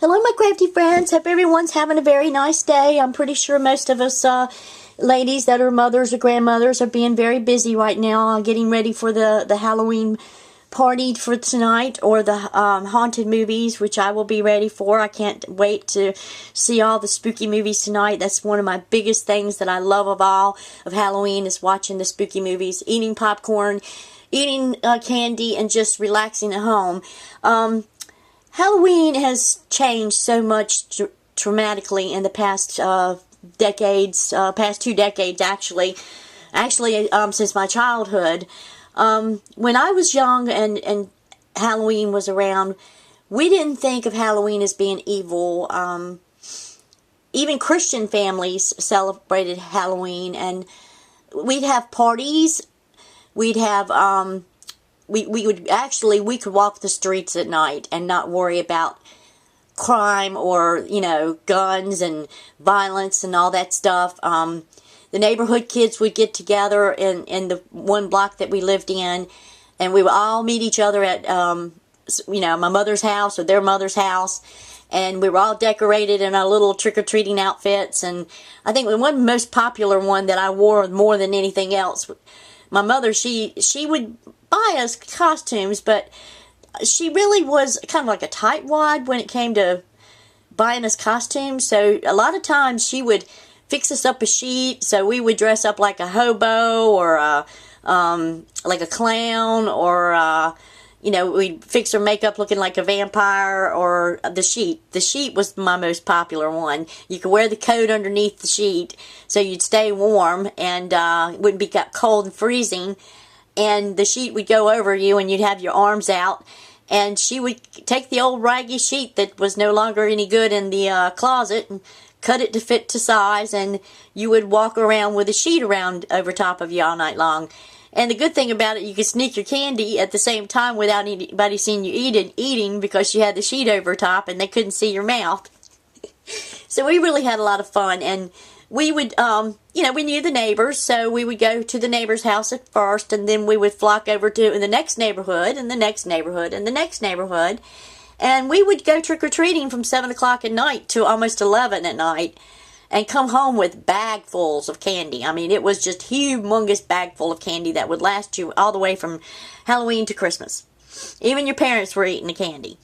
Hello, my crafty friends. Hope everyone's having a very nice day. I'm pretty sure most of us ladies that are mothers or grandmothers are being very busy right now getting ready for the Halloween party for tonight, or the haunted movies, which I will be ready for. I can't wait to see all the spooky movies tonight. That's one of my biggest things that I love of all of Halloween, is watching the spooky movies, eating popcorn, eating candy, and just relaxing at home. Halloween has changed so much dramatically in the past decades, past 2 decades actually, since my childhood. When I was young and Halloween was around, we didn't think of Halloween as being evil. Even Christian families celebrated Halloween, and we'd have parties. We'd have we could walk the streets at night and not worry about crime or, guns and violence and all that stuff. The neighborhood kids would get together in the one block that we lived in, and we would all meet each other at, my mother's house or their mother's house, and we were all decorated in our little trick-or-treating outfits. And I think the one most popular one that I wore more than anything else, my mother, she would buy us costumes, but she really was kind of like a tightwad when it came to buying us costumes. So a lot of times she would fix us up a sheet, so we would dress up like a hobo or like a clown, or we'd fix her makeup looking like a vampire, or the sheet. The sheet was my most popular one. You could wear the coat underneath the sheet so you'd stay warm and wouldn't be cold and freezing. And the sheet would go over you, and you'd have your arms out, and she would take the old raggy sheet that was no longer any good in the closet and cut it to fit to size, and you would walk around with a sheet around over top of you all night long. And the good thing about it, you could sneak your candy at the same time without anybody seeing you eating, because you had the sheet over top and they couldn't see your mouth. So we really had a lot of fun, and we would, we knew the neighbors, so we would go to the neighbor's house at first, and then we would flock over to the next neighborhood, and the next neighborhood, and the next neighborhood. And we would go trick-or-treating from 7 o'clock at night to almost 11 at night, and come home with bagfuls of candy. I mean, it was just humongous bagful of candy that would last you all the way from Halloween to Christmas. Even your parents were eating the candy.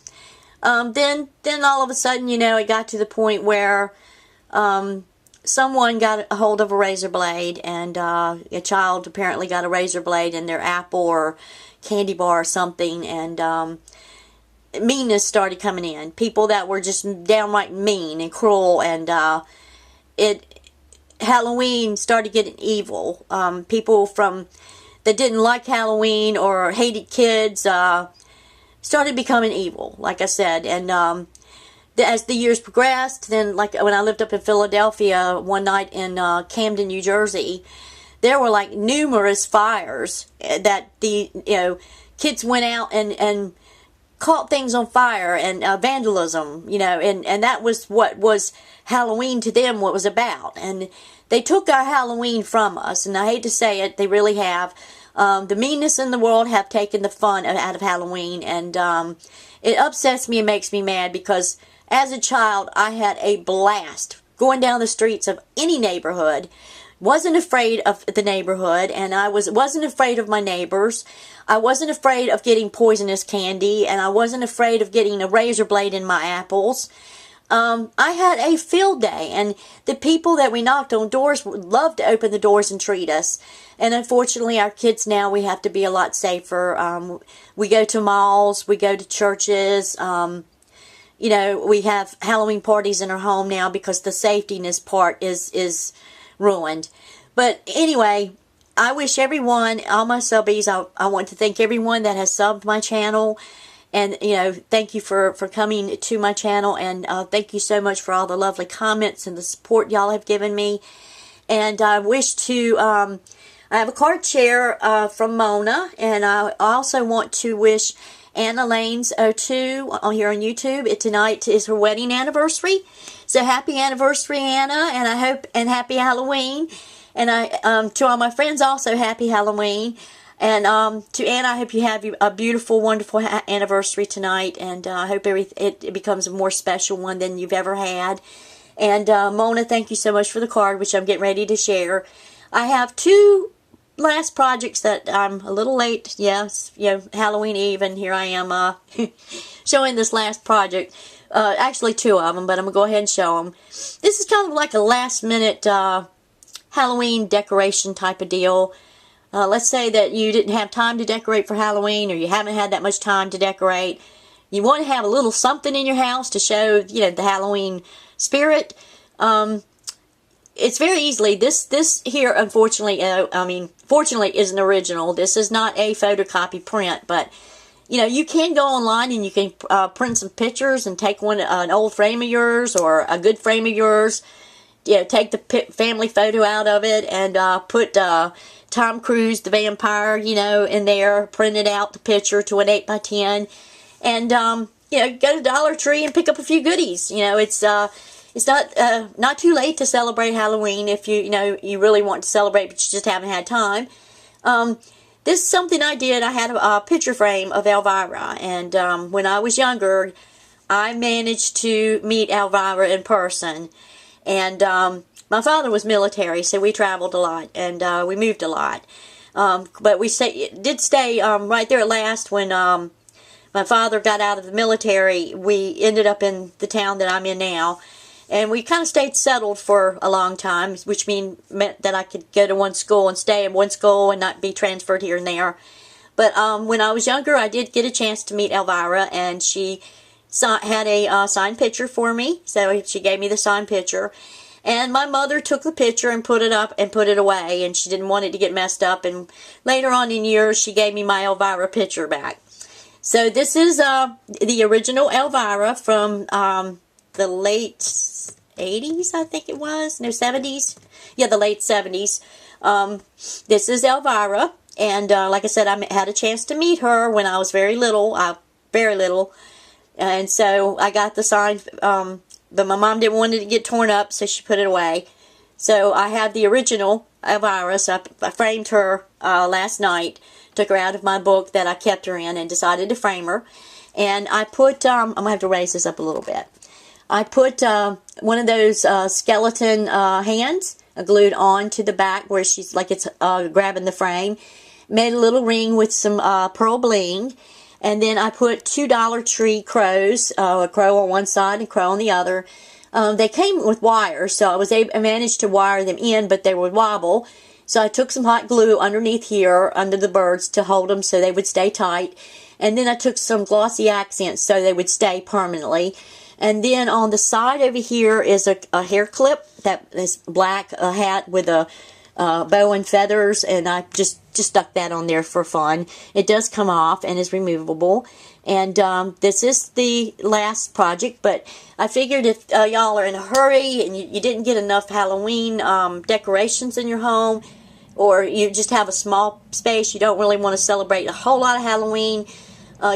Then all of a sudden, it got to the point where someone got a hold of a razor blade, and a child apparently got a razor blade in their apple or candy bar or something, and meanness started coming in. People that were just downright mean and cruel, and Halloween started getting evil. People that didn't like Halloween or hated kids started becoming evil, like I said. And as the years progressed, then, like when I lived up in Philadelphia one night in Camden, New Jersey, there were like numerous fires that the kids went out and caught things on fire, and vandalism, and that was what was Halloween to them, what was about. And they took our Halloween from us, and I hate to say it, they really have. The meanness in the world have taken the fun out of Halloween, and it upsets me and makes me mad, because as a child, I had a blast going down the streets of any neighborhood. Wasn't afraid of the neighborhood, and I wasn't afraid of my neighbors. I wasn't afraid of getting poisonous candy, and I wasn't afraid of getting a razor blade in my apples. I had a field day, and the people that we knocked on doors would love to open the doors and treat us. And unfortunately, our kids now, we have to be a lot safer. We go to malls, we go to churches. We have Halloween parties in our home now because the safetyness part is ruined. But anyway, I wish everyone, all my subbies, I want to thank everyone that has subbed my channel. And, thank you for coming to my channel. And thank you so much for all the lovely comments and the support y'all have given me. And I wish to, I have a card share from Mona. And I also want to wish Anna Lanes 02 here on YouTube. Tonight is her wedding anniversary. So happy anniversary, Anna. And I hope, and happy Halloween. And to all my friends also, happy Halloween. And to Anna, I hope you have a beautiful, wonderful anniversary tonight, and I hope it becomes a more special one than you've ever had. And Mona, thank you so much for the card, which I'm getting ready to share. I have two last projects that I'm a little late. Yes, Halloween Eve, and here I am showing this last project. Actually, two of them, but I'm going to go ahead and show them. This is kind of like a last-minute Halloween decoration type of deal. Let's say that you didn't have time to decorate for Halloween, or you haven't had that much time to decorate. You want to have a little something in your house to show, the Halloween spirit. It's very easily, this here, unfortunately, fortunately isn't original. This is not a photocopy print, but, you can go online and you can print some pictures and take an old frame of yours or a good frame of yours. Take the family photo out of it and put Tom Cruise, the vampire, in there, print it out, the picture to an 8x10, and, go to Dollar Tree and pick up a few goodies. It's not too late to celebrate Halloween if you really want to celebrate, but you just haven't had time. This is something I did. I had a picture frame of Elvira, and when I was younger, I managed to meet Elvira in person. And my father was military, so we traveled a lot, and we moved a lot. But we did stay right there at last when my father got out of the military. We ended up in the town that I'm in now. And we kind of stayed settled for a long time, which meant that I could go to one school and stay in one school and not be transferred here and there. But when I was younger, I did get a chance to meet Elvira, and she had a signed picture for me. So she gave me the signed picture. And my mother took the picture and put it up and put it away, and she didn't want it to get messed up. And later on in years, she gave me my Elvira picture back. So this is the original Elvira from the late 80s, I think it was. No, 70s. Yeah, the late 70s. This is Elvira. And like I said, I had a chance to meet her when I was very little. And so I got the sign, but my mom didn't want it to get torn up, so she put it away. So I have the original Elvira, so I framed her last night, took her out of my book that I kept her in, and decided to frame her. And I put, I'm going to have to raise this up a little bit. I put one of those skeleton hands glued on to the back where she's like it's grabbing the frame. Made a little ring with some pearl bling. And then I put two Dollar Tree crows, a crow on one side and a crow on the other. They came with wires, so I managed to wire them in, but they would wobble. So I took some hot glue underneath here, under the birds, to hold them so they would stay tight. And then I took some glossy accents so they would stay permanently. And then on the side over here is a hair clip that is black, a hat with a bow and feathers, and I just stuck that on there for fun. It does come off and is removable. And this is the last project, but I figured if y'all are in a hurry and you didn't get enough Halloween decorations in your home, or you just have a small space, you don't really want to celebrate a whole lot of Halloween,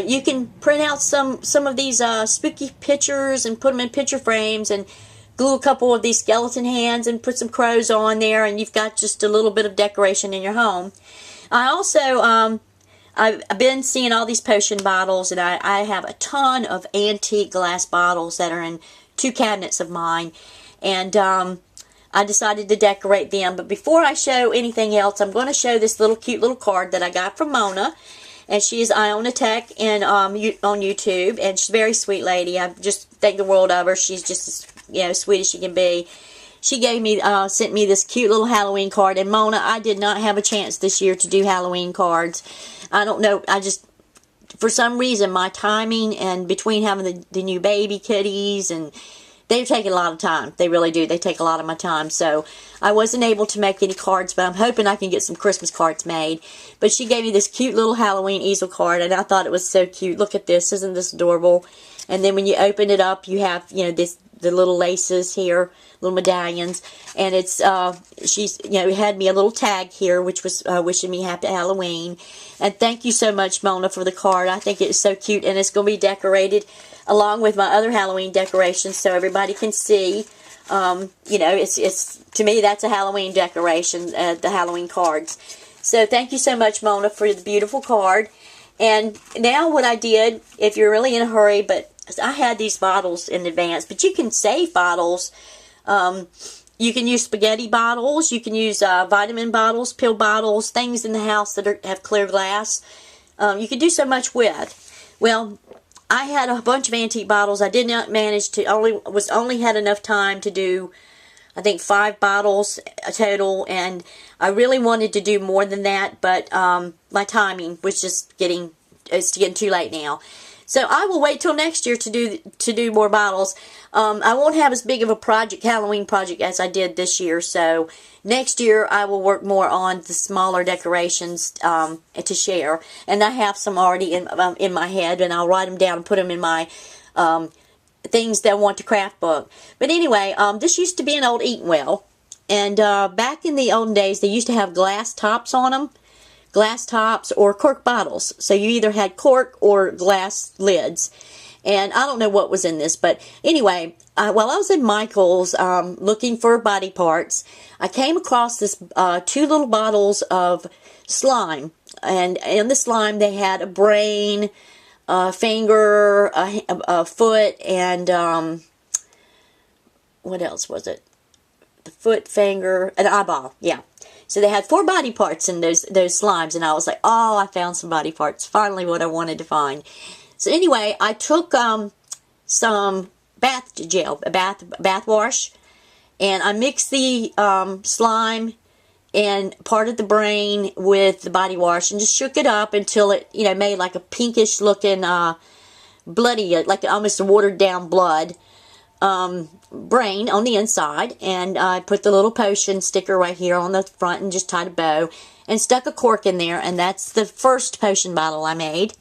you can print out some of these spooky pictures and put them in picture frames and glue a couple of these skeleton hands and put some crows on there, and you've got just a little bit of decoration in your home. I also, I've been seeing all these potion bottles, and I have a ton of antique glass bottles that are in two cabinets of mine, and I decided to decorate them. But before I show anything else, I'm going to show this cute little card that I got from Mona. And she is Iona Tech on YouTube, and she's a very sweet lady. I just think the world of her. She's just as sweet as she can be. She sent me this cute little Halloween card. And Mona, I did not have a chance this year to do Halloween cards. I don't know. For some reason, my timing and between having the new baby kitties, and they take a lot of time. They really do. They take a lot of my time. So I wasn't able to make any cards, but I'm hoping I can get some Christmas cards made. But she gave me this cute little Halloween easel card, and I thought it was so cute. Look at this. Isn't this adorable? And then when you open it up, you have, the little laces here, little medallions. And it's, she's, had me a little tag here, which was wishing me happy Halloween. And thank you so much, Mona, for the card. I think it's so cute, and it's going to be decorated along with my other Halloween decorations so everybody can see. It's to me, that's a Halloween decoration, the Halloween cards. So thank you so much, Mona, for the beautiful card. And now what I did, if you're really in a hurry, but I had these bottles in advance, but you can save bottles. You can use spaghetti bottles. You can use vitamin bottles, pill bottles, things in the house that have clear glass. You can do so much with. Well, I had a bunch of antique bottles. I did not manage to, only had enough time to do, I think, 5 bottles total, and I really wanted to do more than that, but my timing was just it's getting too late now. So I will wait till next year to do more bottles. I won't have as big of a Halloween project as I did this year, so next year I will work more on the smaller decorations to share. And I have some already in my head, and I'll write them down and put them in my things that I want to craft book. But anyway, this used to be an old eating well, and back in the olden days they used to have glass tops on them. Glass tops or cork bottles. So you either had cork or glass lids. And I don't know what was in this, but anyway, while I was in Michael's looking for body parts, I came across this 2 little bottles of slime. And in the slime they had a brain, a finger, a foot, and what else was it? The foot, finger, an eyeball, yeah. So they had 4 body parts in those slimes, and I was like, oh, I found some body parts. Finally what I wanted to find. So anyway, I took some bath gel, a bath wash, and I mixed the slime and part of the brain with the body wash and just shook it up until it, made like a pinkish looking bloody, like almost a watered down blood. Brain on the inside, and I put the little potion sticker right here on the front and just tied a bow and stuck a cork in there, and that's the first potion bottle I made.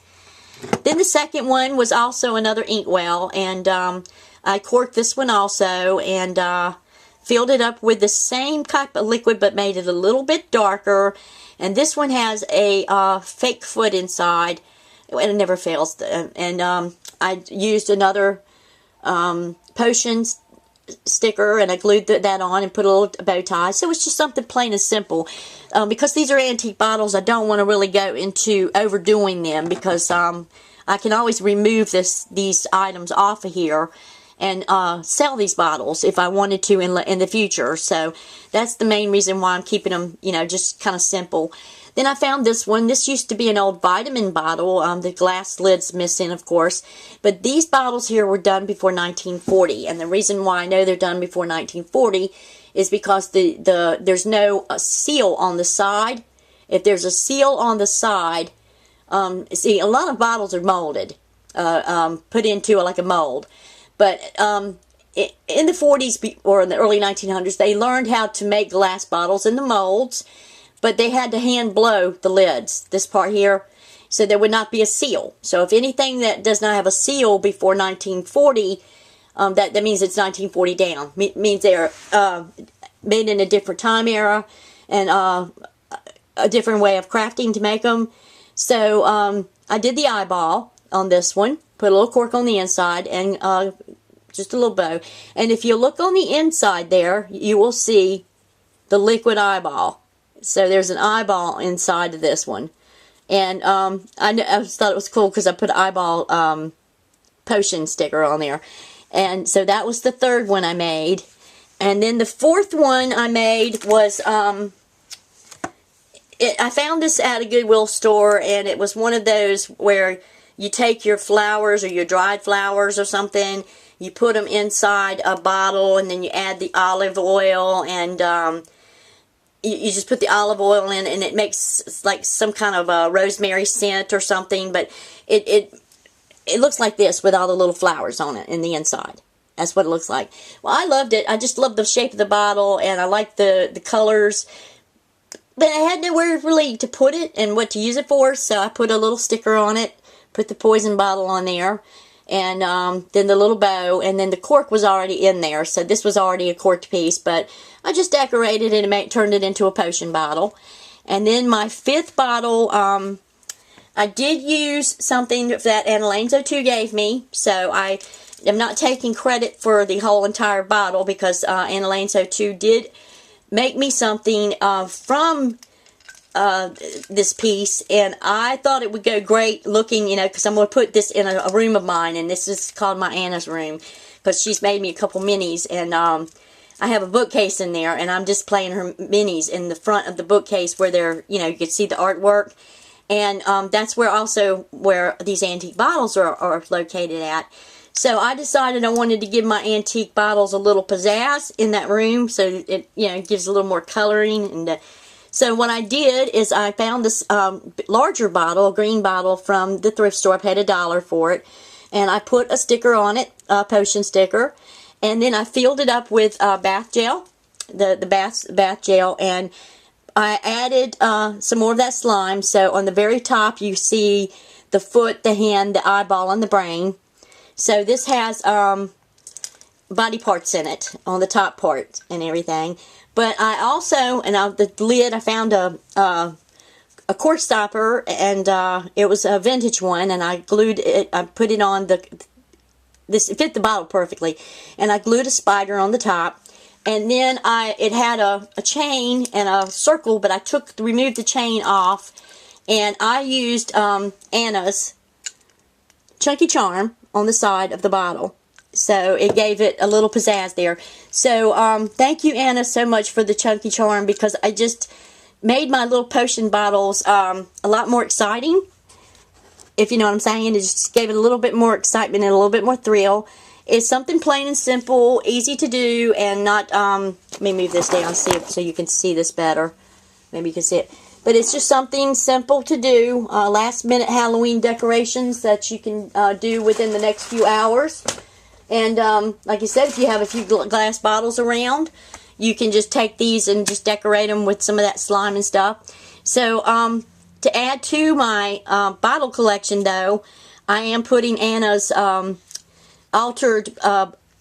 Then the second one was also another inkwell, and I corked this one also and filled it up with the same type of liquid but made it a little bit darker, and this one has a fake foot inside, and it never fails. And I used another potions sticker, and I glued that on and put a little bow tie. So it's just something plain and simple. Because these are antique bottles, I don't want to really go into overdoing them, because I can always remove these items off of here and sell these bottles if I wanted to in the future. So that's the main reason why I'm keeping them, just kind of simple. Then I found this one. This used to be an old vitamin bottle. The glass lid's missing, of course. But these bottles here were done before 1940. And the reason why I know they're done before 1940 is because there's no seal on the side. If there's a seal on the side, see, a lot of bottles are molded, put into like a mold. But in the 40s or in the early 1900s, they learned how to make glass bottles in the molds. But they had to hand blow the lids, this part here, so there would not be a seal. So if anything that does not have a seal before 1940, that means it's 1940 down. Means they're made in a different time era and a different way of crafting to make them. So I did the eyeball on this one, put a little cork on the inside and just a little bow. And if you look on the inside there, you will see the liquid eyeball. So there's an eyeball inside of this one. And I just thought it was cool because I put an eyeball potion sticker on there. And so that was the third one I made. And then the fourth one I made was, I found this at a Goodwill store, and it was one of those where you take your flowers or your dried flowers or something, you put them inside a bottle, and then you add the olive oil, and you just put the olive oil in, and it makes like some kind of a rosemary scent or something, but it looks like this with all the little flowers on it in the inside. That's what it looks like. Well, I loved it. I just loved the shape of the bottle, and I liked the colors, but I had nowhere really to put it and what to use it for, so I put a little sticker on it, put the poison bottle on there, and then the little bow, and then the cork was already in there, so this was already a corked piece, but I just decorated it and turned it into a potion bottle. And then my fifth bottle, I did use something that Anna Lanzo 2 gave me, so I am not taking credit for the whole entire bottle, because Anna Lanzo 2 did make me something from this piece, and I thought it would go great looking, you know, because I'm going to put this in a room of mine, and this is called my Anna's room, because she's made me a couple minis, and I have a bookcase in there, and I'm displaying her minis in the front of the bookcase where they're, you know, you can see the artwork, and that's where also where these antique bottles are located at. So I decided I wanted to give my antique bottles a little pizzazz in that room, so it, you know, gives a little more coloring. And so what I did is I found this larger bottle, a green bottle from the thrift store. I paid $1 for it, and I put a sticker on it, a potion sticker, and then I filled it up with bath gel, the bath gel, and I added some more of that slime. So on the very top you see the foot, the hand, the eyeball, and the brain. So this has body parts in it on the top part and everything. But I also, and on the lid, I found a cord stopper, and it was a vintage one, and I glued it. I put it on this. It fit the bottle perfectly, and I glued a spider on the top. And then it had a chain and a circle, but I removed the chain off, and I used Anna's Chunky Charm on the side of the bottle. So it gave it a little pizzazz there. So thank you, Anna, so much for the Chunky Charm, because I just made my little potion bottles a lot more exciting, if you know what I'm saying. It just gave it a little bit more excitement and a little bit more thrill. It's something plain and simple, easy to do, and not, let me move this down so you can see this better. Maybe you can see it. But it's just something simple to do, last minute Halloween decorations that you can do within the next few hours. And like I said, if you have a few glass bottles around, you can just take these and just decorate them with some of that slime and stuff. So to add to my bottle collection, though, I am putting Anna's altered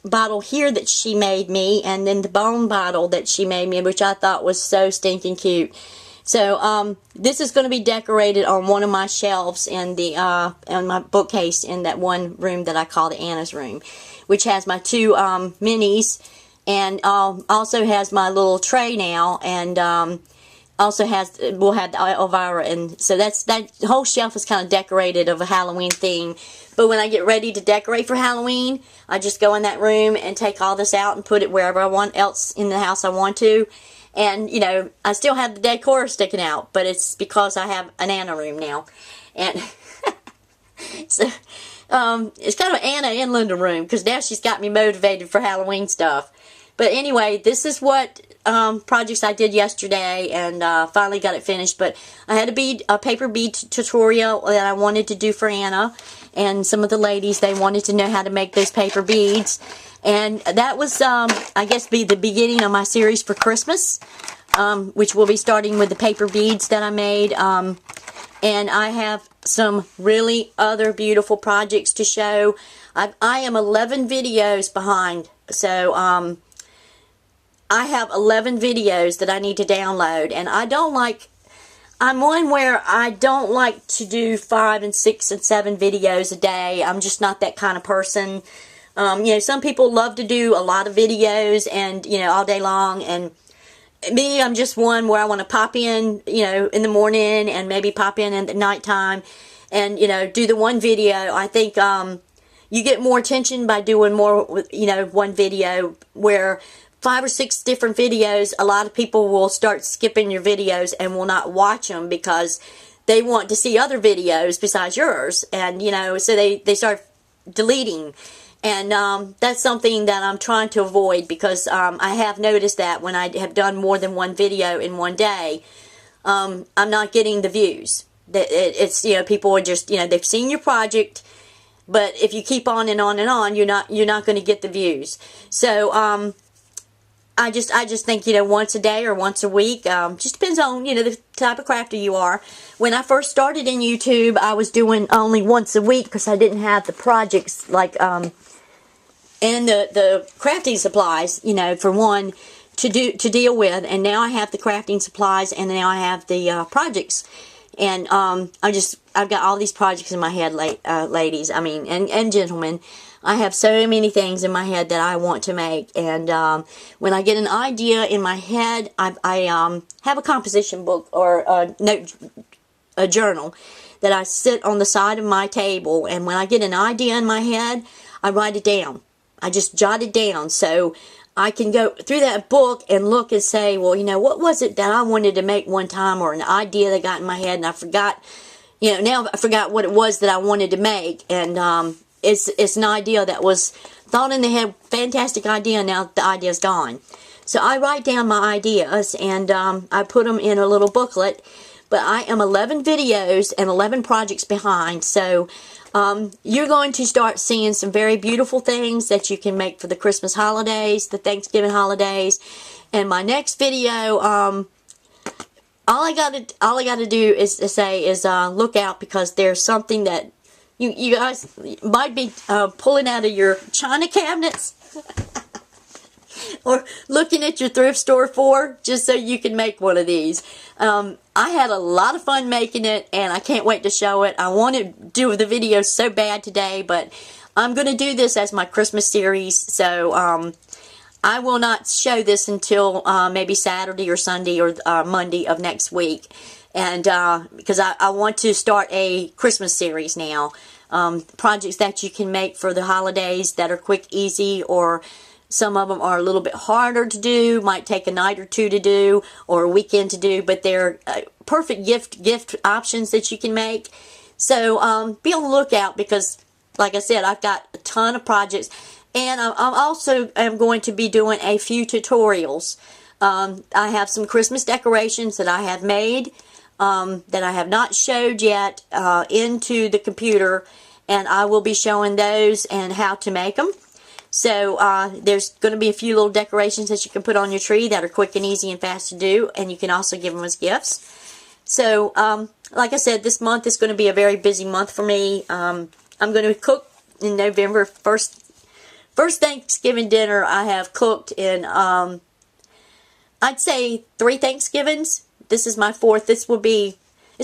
bottle here that she made me, and then the bone bottle that she made me, which I thought was so stinking cute. So this is going to be decorated on one of my shelves in the in my bookcase in that one room that I call the Anna's room, which has my two minis, and also has my little tray now, and also will have the Elvira, and so that whole shelf is kind of decorated of a Halloween theme. But when I get ready to decorate for Halloween, I just go in that room and take all this out and put it wherever I want else in the house I want to. And, you know, I still have the decor sticking out, but it's because I have an Anna room now. And so it's kind of an Anna and Linda room, because now she's got me motivated for Halloween stuff. But anyway, this is what projects I did yesterday, and finally got it finished. But I had a paper bead tutorial that I wanted to do for Anna, and some of the ladies, they wanted to know how to make those paper beads. And that was, I guess, be the beginning of my series for Christmas, which will be starting with the paper beads that I made. And I have some really other beautiful projects to show. I am 11 videos behind, so I have 11 videos that I need to download, and I'm one where I don't like to do 5 and 6 and 7 videos a day. I'm just not that kind of person. You know, some people love to do a lot of videos and, you know, all day long, and me, I'm just one where I want to pop in, you know, in the morning, and maybe pop in at the nighttime, and, you know, do the one video. I think you get more attention by doing more, you know, one video, where 5 or 6 different videos, a lot of people will start skipping your videos and will not watch them because they want to see other videos besides yours, and, you know, so they start deleting. And that's something that I'm trying to avoid, because I have noticed that when I have done more than one video in one day, I'm not getting the views. It's, you know, people are just, you know, they've seen your project, but if you keep on and on and on, you're not going to get the views. So I just think, you know, once a day or once a week, just depends on, you know, the type of crafter you are. When I first started in YouTube, I was doing only once a week because I didn't have the projects like and the crafting supplies, you know, for one to deal with, and now I have the crafting supplies, and now I have the projects, and I've got all these projects in my head, ladies, I mean, and gentlemen. I have so many things in my head that I want to make, and when I get an idea in my head, I have a composition book or a journal that I sit on the side of my table, and when I get an idea in my head, I write it down. I just jot it down so I can go through that book and look and say, well, what was it that I wanted to make one time, or an idea that got in my head and I forgot, now I forgot what it was that I wanted to make, and it's an idea that was thought in the head, fantastic idea, now the idea's gone. So I write down my ideas, and I put them in a little booklet, but I am 11 videos and 11 projects behind, so you're going to start seeing some very beautiful things that you can make for the Christmas holidays, the Thanksgiving holidays, and my next video, all I gotta do is to say is look out, because there's something that you guys might be pulling out of your china cabinets or looking at your thrift store for, just so you can make one of these. I had a lot of fun making it, and I can't wait to show it. I want to do the video so bad today, but I'm going to do this as my Christmas series, so I will not show this until maybe Saturday or Sunday or Monday of next week, and because I want to start a Christmas series now. Projects that you can make for the holidays that are quick, easy, or some of them are a little bit harder to do, might take a night or two to do, or a weekend to do, but they're perfect gift options that you can make. So be on the lookout, because, like I said, I've got a ton of projects, and I'm also going to be doing a few tutorials. I have some Christmas decorations that I have made that I have not showed yet into the computer, and I will be showing those and how to make them. So there's going to be a few little decorations that you can put on your tree that are quick and easy and fast to do, and you can also give them as gifts. So like I said, this month is going to be a very busy month for me. I'm going to cook in November. First Thanksgiving dinner I have cooked in, I'd say 3 Thanksgivings. This is my 4th. It's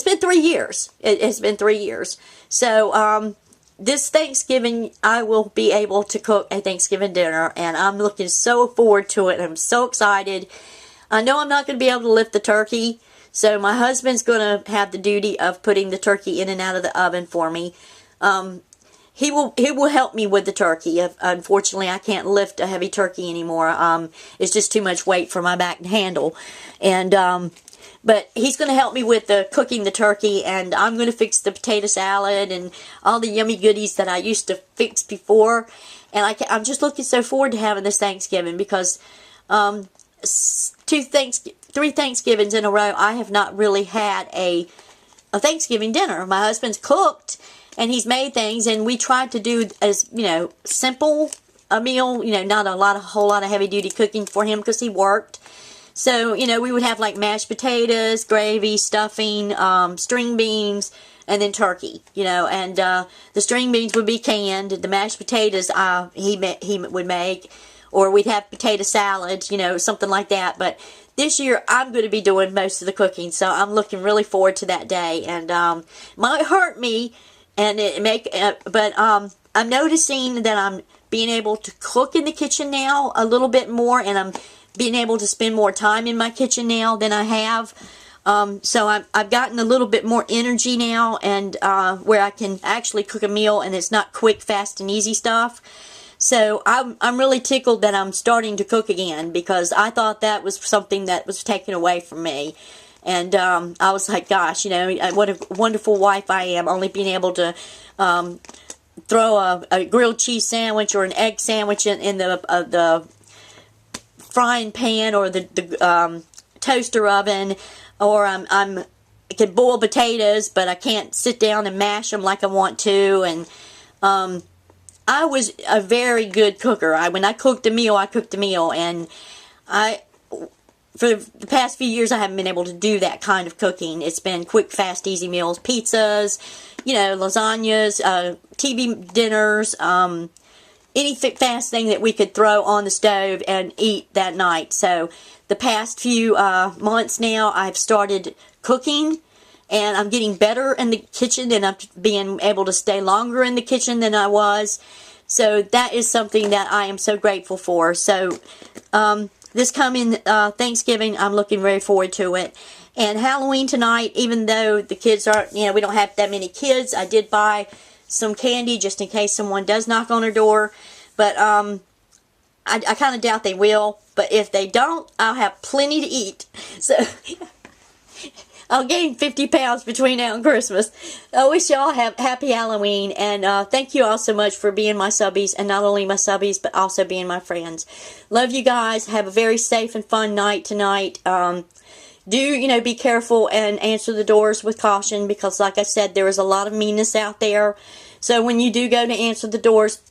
been 3 years. It's been 3 years. So this Thanksgiving, I will be able to cook a Thanksgiving dinner, and I'm looking so forward to it. I'm so excited. I know I'm not going to be able to lift the turkey, so my husband's going to have the duty of putting the turkey in and out of the oven for me. He will help me with the turkey. Unfortunately, I can't lift a heavy turkey anymore. It's just too much weight for my back to handle, and but he's going to help me with cooking the turkey, and I'm going to fix the potato salad and all the yummy goodies that I used to fix before. And I'm just looking so forward to having this Thanksgiving, because 3 Thanksgivings in a row, I have not really had a Thanksgiving dinner. My husband's cooked, and he's made things, and we tried to do as, simple a meal, not a whole lot of heavy duty cooking for him, because he worked. So, we would have like mashed potatoes, gravy, stuffing, string beans, and then turkey, and the string beans would be canned. The mashed potatoes he would make, or we'd have potato salad, something like that. But this year I'm going to be doing most of the cooking, so I'm looking really forward to that day. And might hurt me, and but I'm noticing that I'm being able to cook in the kitchen now a little bit more, and I'm being able to spend more time in my kitchen now than I have. So I've gotten a little bit more energy now, and where I can actually cook a meal, and it's not quick, fast, and easy stuff. So I'm really tickled that I'm starting to cook again, because I thought that was something that was taken away from me. And I was like, gosh, what a wonderful wife I am, only being able to throw a grilled cheese sandwich or an egg sandwich in the frying pan or the toaster oven, or I can boil potatoes, but I can't sit down and mash them like I want to. And I was a very good cooker. When I cooked a meal, I cooked a meal, and for the past few years I haven't been able to do that kind of cooking. It's been quick, fast, easy meals, pizzas, lasagnas, TV dinners, any fast thing that we could throw on the stove and eat that night. So the past few months now, I've started cooking, and I'm getting better in the kitchen, and I'm being able to stay longer in the kitchen than I was So that is something that I am so grateful for. So this coming Thanksgiving, I'm looking very forward to it. And Halloween tonight, even though the kids aren't, we don't have that many kids, I did buy some candy just in case someone does knock on our door. But I kind of doubt they will. But if they don't, I'll have plenty to eat. So I'll gain 50 pounds between now and Christmas. I wish y'all have happy Halloween, and thank you all so much for being my subbies, and not only my subbies, but also being my friends. Love you guys. Have a very safe and fun night tonight. Do, be careful and answer the doors with caution, because like I said, there is a lot of meanness out there. So when you do go to answer the doors,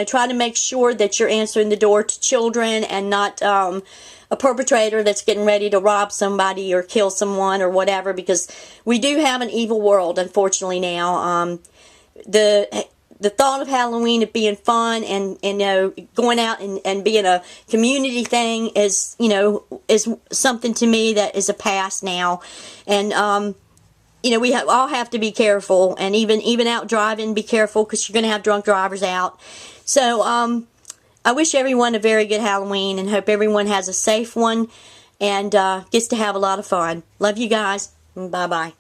try to make sure that you're answering the door to children and not a perpetrator that's getting ready to rob somebody or kill someone or whatever, because we do have an evil world, unfortunately, now. The thought of Halloween of being fun and going out and being a community thing is something to me that is a past now. And we all have to be careful, and even out driving, be careful, because you're going to have drunk drivers out. So I wish everyone a very good Halloween, and hope everyone has a safe one and gets to have a lot of fun. Love you guys. Bye-bye.